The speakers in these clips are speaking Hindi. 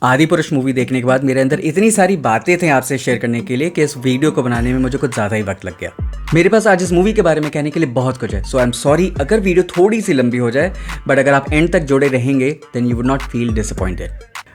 आदि पुरुष मूवी देखने के बाद मेरे अंदर इतनी सारी बातें थी आपसे शेयर करने के लिए कि इस वीडियो को बनाने में मुझे कुछ ज़्यादा ही वक्त लग गया। मेरे पास आज इस मूवी के बारे में कहने के लिए बहुत कुछ है, सो आई एम सॉरी अगर वीडियो थोड़ी सी लंबी हो जाए, बट अगर आप एंड तक जुड़े रहेंगे then you would not feel disappointed.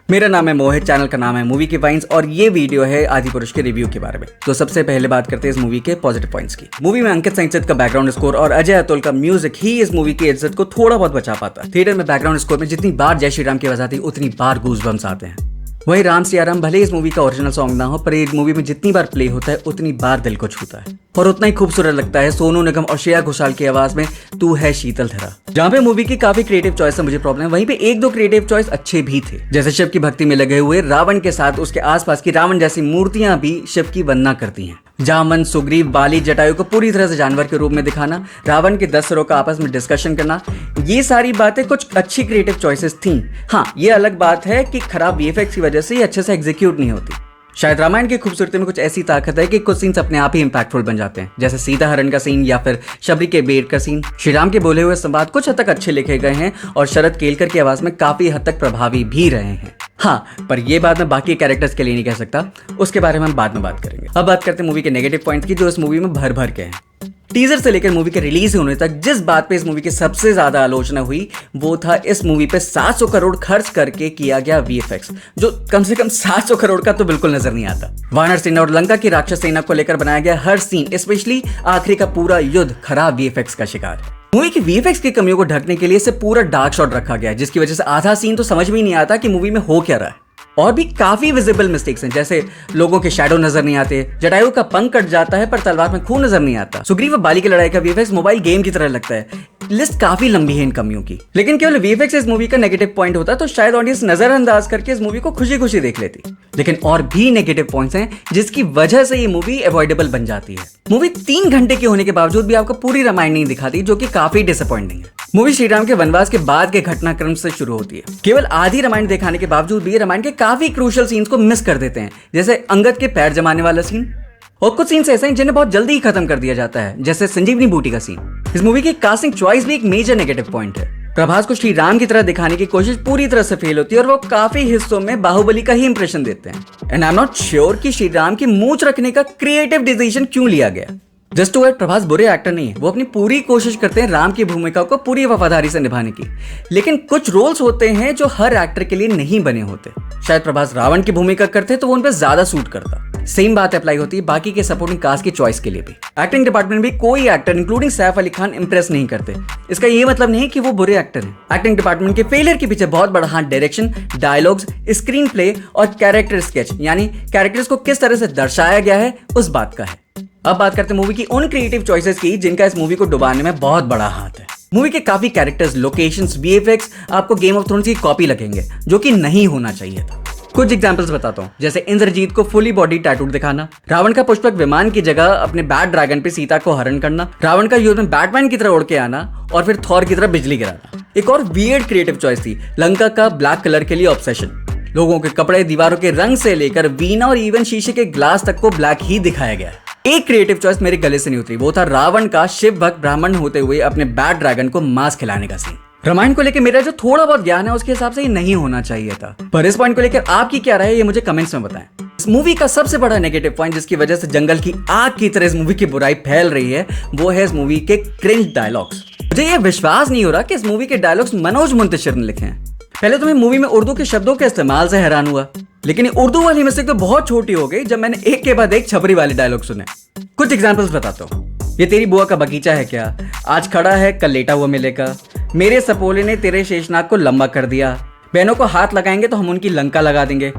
मेरा नाम है मोहित, चैनल का नाम है मूवी की वाइन्स और ये वीडियो है आदि पुरुष के रिव्यू के बारे में। तो सबसे पहले बात करते हैं इस मूवी के पॉजिटिव पॉइंट्स की। मूवी में अंकित संचित का बैकग्राउंड स्कोर और अजय अतुल का म्यूजिक ही इस मूवी की इज्जत को थोड़ा बहुत बचा पाता। थिएटर में बैकग्राउंड स्कोर में जितनी बार जय श्री राम की आवाज आती है उतनी बार गूज़बम्स आते हैं। वही राम सिया राम भले इस मूवी का ओरिजिनल सॉन्ग ना हो, पर इस मूवी में जितनी बार प्ले होता है उतनी बार दिल को छूता है और उतना ही खूबसूरत लगता है सोनू निगम और श्रेया घोषाल की आवाज में तू है शीतल धरा। जहाँ पे मूवी की काफी क्रिएटिव चॉइस से मुझे प्रॉब्लम है, वहीं पे एक दो क्रिएटिव चॉइस अच्छे भी थे, जैसे शिव की भक्ति में लगे हुए रावण के साथ उसके आसपास की रावण जैसी मूर्तियां भी शिव की वंदना करती हैं। जामन, सुग्रीव, बाली, जटायु को पूरी तरह से जानवर के रूप में दिखाना, रावण के 10 सिरों का आपस में डिस्कशन करना, ये सारी बातें कुछ अच्छी क्रिएटिव चॉइसेस थी। हाँ, ये अलग बात है कि खराब वीएफएक्स की वजह से ये अच्छे से एग्जीक्यूट नहीं होती। शायद रामायण की खूबसूरती में कुछ ऐसी ताकत है कि कुछ सीन्स अपने आप ही इंपैक्टफुल बन जाते हैं, जैसे सीता हरण का सीन या फिर शबरी के बेर का सीन। श्री राम के बोले हुए संवाद कुछ हद तक अच्छे लिखे गए हैं और शरद केलकर की आवाज में काफी हद तक प्रभावी भी रहे हैं। हाँ, पर ये बात मैं बाकी कैरेक्टर्स के लिए नहीं कह सकता, उसके बारे में हम बाद में बात करेंगे। अब बात करते हैं मूवी के नेगेटिव पॉइंट्स की, जो इस मूवी में भर भर के हैं। टीजर से लेकर मूवी के रिलीज होने तक जिस बात पे इस मूवी की सबसे ज्यादा आलोचना हुई वो था इस मूवी पे 700 करोड़ खर्च करके किया गया वीएफएक्स, जो कम से कम 700 करोड़ का तो बिल्कुल नजर नहीं आता। वानर सेना और लंका की राक्षस सेना को लेकर बनाया गया हर सीन, स्पेशली आखिरी का पूरा युद्ध, खराब वीएफएक्स का शिकार। मूवी की वीएफएक्स की कमियों को ढकने के लिए इसे पूरा डार्क शॉट रखा गया, जिसकी वजह से आधा सीन तो समझ में ही नहीं आता कि मूवी में हो क्या रहा है। और भी काफी विजिबल मिस्टेक्स हैं, जैसे लोगों के शैडो नजर नहीं आते, जटायु का पंख कट जाता है पर तलवार में खून नजर नहीं आता, सुग्रीव और बाली की लड़ाई का वीएफएक्स मोबाइल गेम की तरह लगता है। लिस्ट काफी लंबी है इन कमियों की, लेकिन केवल वीएफएक्स इस मूवी का नेगेटिव पॉइंट होता तो शायद ऑडियंस नजरअंदाज करके इस मूवी को खुशी खुशी देख लेती। लेकिन और भी नेगेटिव पॉइंट्स हैं जिसकी वजह से ये मूवी अवॉइडेबल बन जाती है। मूवी 3 घंटे की होने के बावजूद भी आपको पूरी रामायण नहीं दिखाती, जो कि काफी डिसअपॉइंटिंग है। मूवी श्रीराम के वनवास के बाद के घटनाक्रम से शुरू होती है। केवल आधी रामायण दिखाने के बावजूद भी रामायण के काफी क्रूशियल सीन्स को मिस कर देते हैं, जैसे अंगद के पैर जमाने वाला सीन, और कुछ सीन्स ऐसे हैं जिन्हें बहुत जल्दी ही खत्म कर दिया जाता है, जैसे संजीवनी बूटी का सीन। इस मूवी की कास्टिंग चॉइस भी एक मेजर नेगेटिव पॉइंट है। प्रभास को श्री राम की तरह दिखाने की कोशिश पूरी तरह से फेल होती है और वो काफी हिस्सों में बाहुबली का ही इंप्रेशन देते हैं। And I am not sure कि श्री राम की मूंछ रखने का क्रिएटिव डिसीजन क्यों लिया गया। जस्ट टू एड, प्रभास बुरे एक्टर नहीं है, वो अपनी पूरी कोशिश करते हैं राम की भूमिका को पूरी वफादारी से निभाने की, लेकिन कुछ रोल्स होते हैं जो हर एक्टर के लिए नहीं बने होते। शायद प्रभास रावण की भूमिका करते तो वो उन पर ज्यादा सूट करता। सेम बात अप्लाई होती है बाकी के सपोर्टिंग कास्ट की चॉइस के लिए भी। एक्टिंग डिपार्टमेंट भी कोई actor including Saif Ali Khan Impress नहीं करते। इसका ये मतलब नहीं कि वो बुरे एक्टर हैं। एक्टिंग डिपार्टमेंट के फेलियर के पीछे बहुत बड़ा हाथ डायरेक्शन, डायलॉग्स, स्क्रीन प्ले और कैरेक्टर स्केच, यानी कैरेक्टर्स को किस तरह से दर्शाया गया है उस बात का है। अब बात करते हैं मूवी की उन क्रिएटिव चॉइसेस की जिनका इस मूवी को डुबाने में बहुत बड़ा हाथ है। मूवी के काफी कैरेक्टर्स, लोकेशंस, वीएफएक्स आपको गेम ऑफ थ्रोन्स की कॉपी लगेंगे, जो कि नहीं होना चाहिए था। कुछ एग्जांपल्स बताता हूँ, जैसे इंद्रजीत को फुली बॉडी टैटू दिखाना, रावण का पुष्पक विमान की जगह अपने बैट ड्रैगन पे सीता को हरण करना, रावण का युद्ध में बैटमैन की तरह उड़ के आना और फिर थॉर की तरह बिजली गिराना। एक और वियर्ड क्रिएटिव चॉइस थी लंका का ब्लैक कलर के लिए ऑब्सेशन। लोगों के कपड़े, दीवारों के रंग से लेकर वीणा और इवन शीशे के ग्लास तक को ब्लैक ही दिखाया गया है। एक क्रिएटिव चॉइस मेरे गले से नहीं उतरी, वो था रावण का शिव भक्त ब्राह्मण होते हुए अपने बैट ड्रैगन को मांस खिलाने का सीन। रामायण को लेकर मेरा जो थोड़ा बहुत ज्ञान है उसके हिसाब से ये नहीं होना चाहिए था, पर इस पॉइंट को लेकर आपकी क्या राय है ये मुझे कमेंट्स में बताएं। इस मूवी का सबसे बड़ा नेगेटिव पॉइंट जिसकी वजह से जंगल की आग की तरह इस मूवी की बुराई फैल रही है, वो है इस मूवी के क्रिंज डायलॉग्स। मुझे ये विश्वास नहीं हो रहा कि इस मूवी के डायलॉग्स मनोज मुंतशिर ने लिखे हैं। पहले तो मैं मूवी में उर्दू के शब्दों के इस्तेमाल से हैरान हुआ, लेकिन उर्दू वाली मिस्टेक तो बहुत छोटी हो गई जब मैंने एक के बाद एक छबरी वाले डायलॉग सुने। कुछ एग्जांपल्स बताता हूँ। ये तेरी बुआ का बगीचा है क्या, आज खड़ा है कल लेटा हुआ मिलेगा, मेरे सपोले ने तेरे शेषनाग को लंबा कर दिया, बहनों को हाथ लगाएंगे तो हम उनकी लंका लगा देंगे।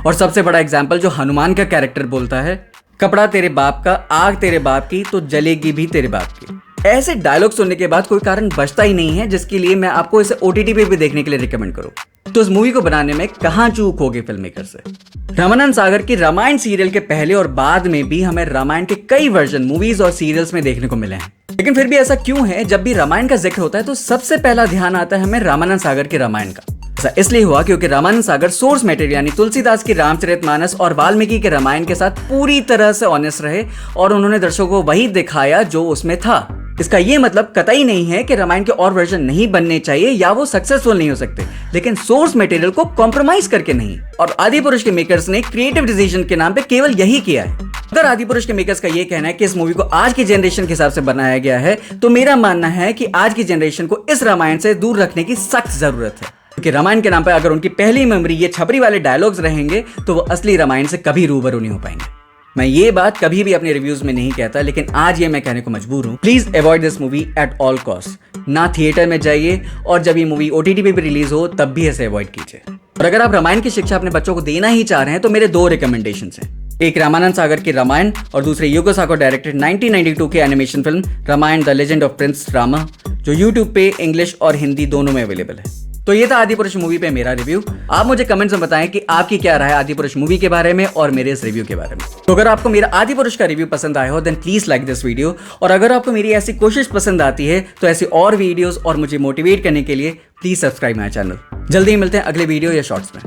और सबसे बड़ा एग्जाम्पल जो हनुमान का कैरेक्टर बोलता है, कपड़ा तेरे बाप का, आग तेरे बाप की तो जलेगी भी तेरे बाप की। ऐसे डायलॉग सुनने के बाद कोई कारण बचता ही नहीं है जिसके लिए मैं आपको इसे ओटीटी पे भी देखने के लिए रिकमेंड करूं। तो इस मूवी को बनाने में कहां चूक हो गई फिल्म मेकर से। रामानंद सागर की रामायण सीरियल के पहले और बाद में भी हमें रामायण के कई वर्जन मूवीज और सीरियल्स में देखने को मिले हैं, लेकिन फिर भी ऐसा क्यों है जब भी रामायण का जिक्र होता है तो सबसे पहला ध्यान आता है हमें रामानंद सागर के रामायण का। ऐसा इसलिए हुआ क्योंकि रामानंद सागर सोर्स मटेरियल यानी तुलसीदास की रामचरितमानस और वाल्मीकि के रामायण के साथ पूरी तरह से ऑनेस्ट रहे और उन्होंने दर्शकों को वही दिखाया जो उसमें था। इसका ये मतलब कतई नहीं है कि रामायण के और वर्जन नहीं बनने चाहिए या वो सक्सेसफुल नहीं हो सकते, लेकिन सोर्स मटेरियल को कॉम्प्रोमाइज करके नहीं। और आदिपुरुष के मेकर्स ने क्रिएटिव डिसीजन के नाम पे केवल यही किया है। अगर आदिपुरुष के मेकर्स का ये कहना है कि इस मूवी को आज की जनरेशन के हिसाब से बनाया गया है, तो मेरा मानना है कि आज की जनरेशन को इस रामायण से दूर रखने की सख्त जरूरत है। क्योंकि रामायण के नाम पर अगर उनकी पहली मेमोरी ये छपरी वाले डायलॉग्स रहेंगे तो वो असली रामायण से कभी रूबरू नहीं हो पाएंगे। मैं ये बात कभी भी अपने रिव्यूज में नहीं कहता, लेकिन आज ये मैं कहने को मजबूर हूं। Please avoid this movie at all cost. ना थिएटर में जाइए, और जब ये मूवी OTT पे भी रिलीज हो तब भी इसे अवॉइड कीजिए। और अगर आप रामायण की शिक्षा अपने बच्चों को देना ही चाह रहे हैं तो मेरे 2 रिकमेंडेशंस हैं। एक रामानंद सागर की रामायण और दूसरे युगो साको डायरेक्टेड 1992 की animation film Ramayan the legend of prince Rama, जो यूट्यूब पे इंग्लिश और हिंदी दोनों में अवेलेबल है। तो ये था आदिपुरुष मूवी पे मेरा रिव्यू। आप मुझे कमेंट्स में बताएं कि आपकी क्या राय है आदिपुरुष मूवी के बारे में और मेरे इस रिव्यू के बारे में। तो अगर आपको मेरा आदिपुरुष का रिव्यू पसंद आया हो then please like this video, और अगर आपको मेरी ऐसी कोशिश पसंद आती है तो ऐसी और वीडियोस और मुझे मोटिवेट करने के लिए प्लीज सब्सक्राइब माय चैनल। जल्दी ही मिलते हैं अगले वीडियो या शॉर्ट्स में।